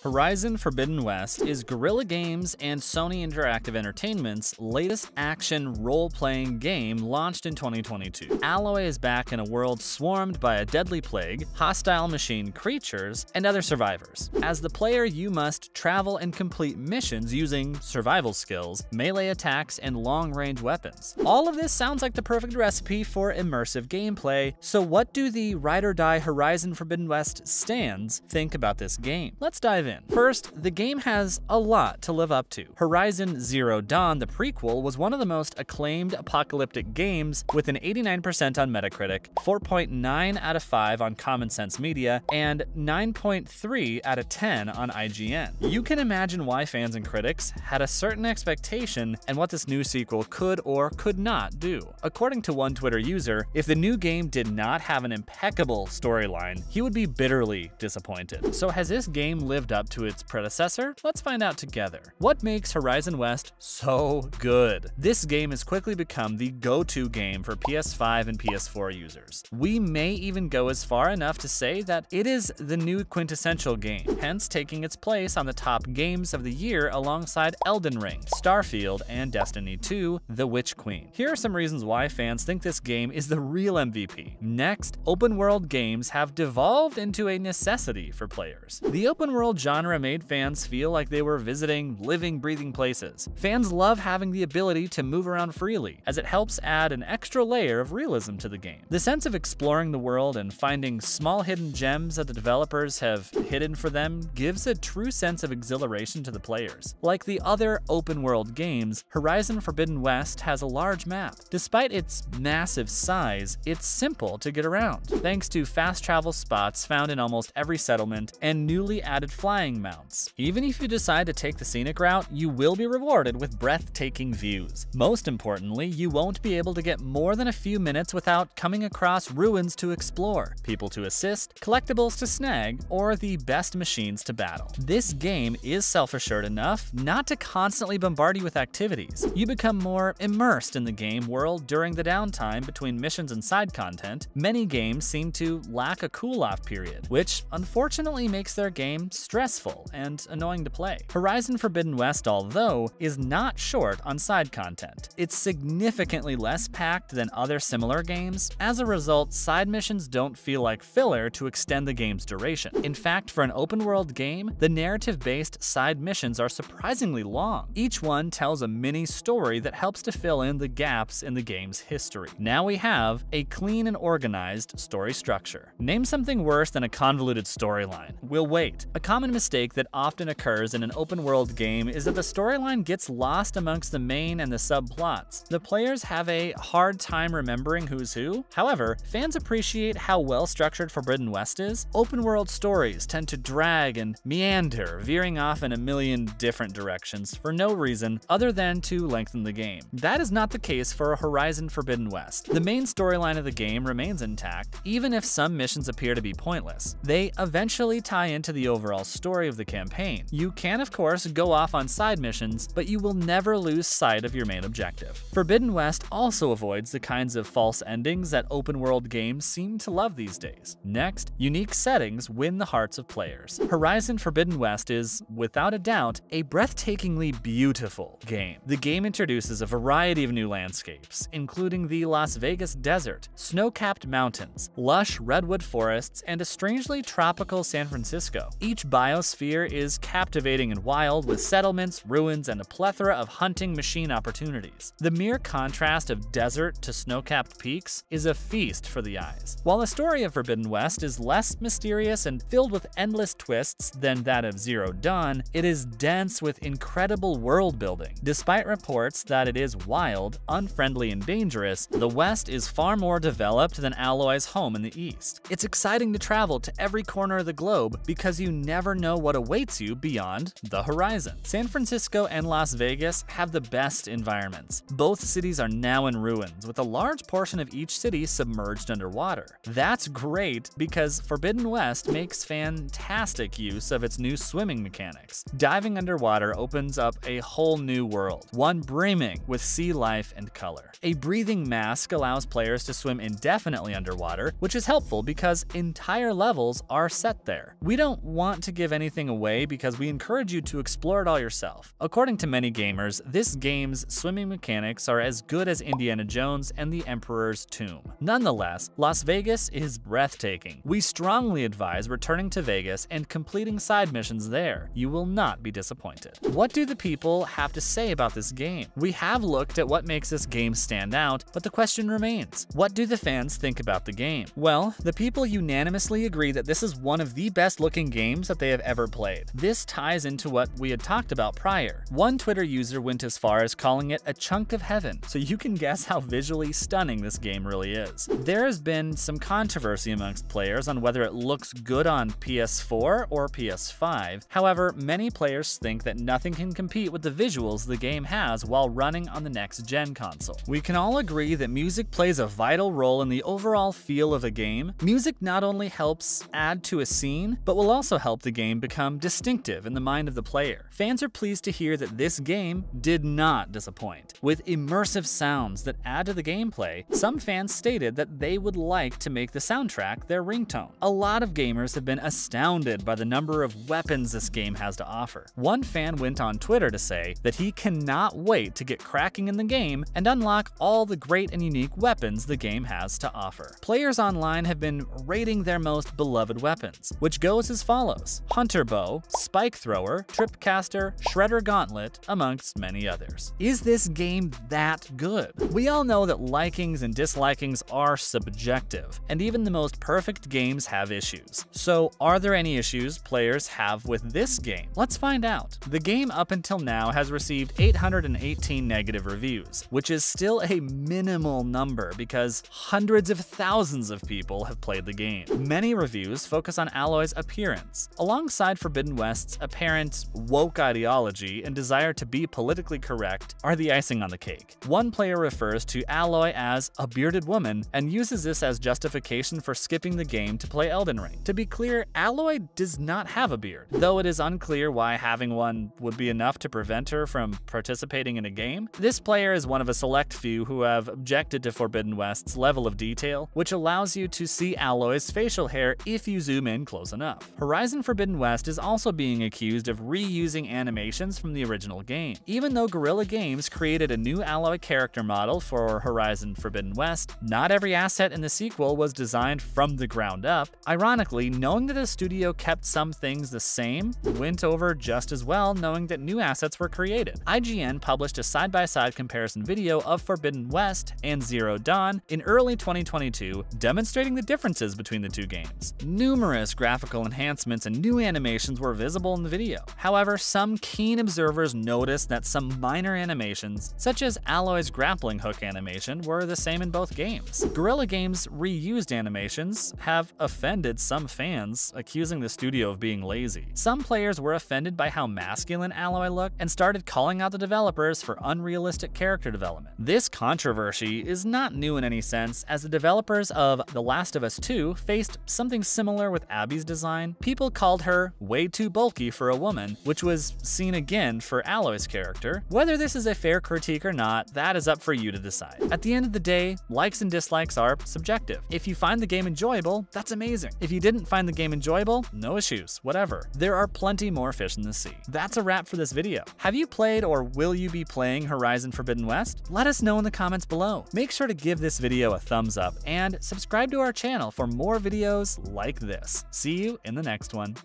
Horizon Forbidden West is Guerrilla Games and Sony Interactive Entertainment's latest action role-playing game launched in 2022. Alloy is back in a world swarmed by a deadly plague, hostile machine creatures, and other survivors. As the player, you must travel and complete missions using survival skills, melee attacks, and long-range weapons. All of this sounds like the perfect recipe for immersive gameplay, so what do the ride-or-die Horizon Forbidden West stands think about this game? Let's dive in. First, the game has a lot to live up to. Horizon Zero Dawn, the prequel, was one of the most acclaimed apocalyptic games with an 89% on Metacritic, 4.9 out of 5 on Common Sense Media, and 9.3 out of 10 on IGN. You can imagine why fans and critics had a certain expectation and what this new sequel could or could not do. According to one Twitter user, if the new game did not have an impeccable storyline, he would be bitterly disappointed. So has this game lived up to its predecessor? Let's find out together. What makes Horizon West so good? This game has quickly become the go-to game for PS5 and PS4 users. We may even go as far enough to say that it is the new quintessential game, hence taking its place on the top games of the year alongside Elden Ring, Starfield, and Destiny 2: The Witch Queen. Here are some reasons why fans think this game is the real MVP. Next, open world games have devolved into a necessity for players. The open world genre made fans feel like they were visiting living, breathing places. Fans love having the ability to move around freely, as it helps add an extra layer of realism to the game. The sense of exploring the world and finding small hidden gems that the developers have hidden for them gives a true sense of exhilaration to the players. Like the other open world games, Horizon Forbidden West has a large map. Despite its massive size, it's simple to get around, thanks to fast travel spots found in almost every settlement and newly added flying mounts. Even if you decide to take the scenic route, you will be rewarded with breathtaking views. Most importantly, you won't be able to get more than a few minutes without coming across ruins to explore, people to assist, collectibles to snag, or the best machines to battle. This game is self-assured enough not to constantly bombard you with activities. You become more immersed in the game world during the downtime between missions and side content. Many games seem to lack a cool-off period, which unfortunately makes their game stressful and annoying to play. Horizon Forbidden West, although, is not short on side content. It's significantly less packed than other similar games. As a result, side missions don't feel like filler to extend the game's duration. In fact, for an open-world game, the narrative-based side missions are surprisingly long. Each one tells a mini story that helps to fill in the gaps in the game's history. Now we have a clean and organized story structure. Name something worse than a convoluted storyline. We'll wait. A common mistake that often occurs in an open-world game is that the storyline gets lost amongst the main and the subplots. The players have a hard time remembering who's who. However, fans appreciate how well-structured Forbidden West is. Open-world stories tend to drag and meander, veering off in a million different directions for no reason other than to lengthen the game. That is not the case for Horizon Forbidden West. The main storyline of the game remains intact, even if some missions appear to be pointless. They eventually tie into the overall story of the campaign. You can, of course, go off on side missions, but you will never lose sight of your main objective. Forbidden West also avoids the kinds of false endings that open-world games seem to love these days. Next, unique settings win the hearts of players. Horizon Forbidden West is, without a doubt, a breathtakingly beautiful game. The game introduces a variety of new landscapes, including the Las Vegas desert, snow-capped mountains, lush redwood forests, and a strangely tropical San Francisco. Each biosphere is captivating and wild, with settlements, ruins, and a plethora of hunting machine opportunities. The mere contrast of desert to snow-capped peaks is a feast for the eyes. While the story of Forbidden West is less mysterious and filled with endless twists than that of Zero Dawn, it is dense with incredible world building. Despite reports that it is wild, unfriendly, and dangerous, the West is far more developed than Alloy's home in the East. It's exciting to travel to every corner of the globe because you never know what awaits you beyond the horizon. San Francisco and Las Vegas have the best environments. Both cities are now in ruins, with a large portion of each city submerged underwater. That's great because Forbidden West makes fantastic use of its new swimming mechanics. Diving underwater opens up a whole new world, one brimming with sea life and color. A breathing mask allows players to swim indefinitely underwater, which is helpful because entire levels are set there. We don't want to give give anything away because we encourage you to explore it all yourself. According to many gamers, this game's swimming mechanics are as good as Indiana Jones and the Emperor's Tomb. Nonetheless, Las Vegas is breathtaking. We strongly advise returning to Vegas and completing side missions there. You will not be disappointed. What do the people have to say about this game? We have looked at what makes this game stand out, but the question remains, what do the fans think about the game? Well, the people unanimously agree that this is one of the best looking games that they have ever played. This ties into what we had talked about prior. One Twitter user went as far as calling it a chunk of heaven, so you can guess how visually stunning this game really is. There has been some controversy amongst players on whether it looks good on PS4 or PS5. However, many players think that nothing can compete with the visuals the game has while running on the next-gen console. We can all agree that music plays a vital role in the overall feel of a game. Music not only helps add to a scene, but will also help the game become distinctive in the mind of the player. Fans are pleased to hear that this game did not disappoint. With immersive sounds that add to the gameplay, some fans stated that they would like to make the soundtrack their ringtone. A lot of gamers have been astounded by the number of weapons this game has to offer. One fan went on Twitter to say that he cannot wait to get cracking in the game and unlock all the great and unique weapons the game has to offer. Players online have been rating their most beloved weapons, which goes as follows: Hunter Bow, Spike Thrower, Tripcaster, Shredder Gauntlet, amongst many others. Is this game that good? We all know that likings and dislikings are subjective, and even the most perfect games have issues. So are there any issues players have with this game? Let's find out. The game up until now has received 818 negative reviews, which is still a minimal number because hundreds of thousands of people have played the game. Many reviews focus on Alloy's appearance. Alongside Forbidden West's apparent woke ideology and desire to be politically correct are the icing on the cake. One player refers to Alloy as a bearded woman and uses this as justification for skipping the game to play Elden Ring. To be clear, Alloy does not have a beard, though it is unclear why having one would be enough to prevent her from participating in a game. This player is one of a select few who have objected to Forbidden West's level of detail, which allows you to see Alloy's facial hair if you zoom in close enough. Horizon Forbidden West is also being accused of reusing animations from the original game. Even though Guerrilla Games created a new Alloy character model for Horizon Forbidden West, not every asset in the sequel was designed from the ground up. Ironically, knowing that the studio kept some things the same went over just as well knowing that new assets were created. IGN published a side-by-side comparison video of Forbidden West and Zero Dawn in early 2022, demonstrating the differences between the two games. Numerous graphical enhancements and new animations were visible in the video. However, some keen observers noticed that some minor animations, such as Alloy's grappling hook animation, were the same in both games. Guerrilla Games' reused animations have offended some fans, accusing the studio of being lazy. Some players were offended by how masculine Alloy looked and started calling out the developers for unrealistic character development. This controversy is not new in any sense, as the developers of The Last of Us 2 faced something similar with Abby's design. People called her way too bulky for a woman, which was seen again for Alloy's character. Whether this is a fair critique or not, that is up for you to decide. At the end of the day, likes and dislikes are subjective. If you find the game enjoyable, that's amazing. If you didn't find the game enjoyable, no issues, whatever. There are plenty more fish in the sea. That's a wrap for this video. Have you played or will you be playing Horizon Forbidden West? Let us know in the comments below. Make sure to give this video a thumbs up and subscribe to our channel for more videos like this. See you in the next one.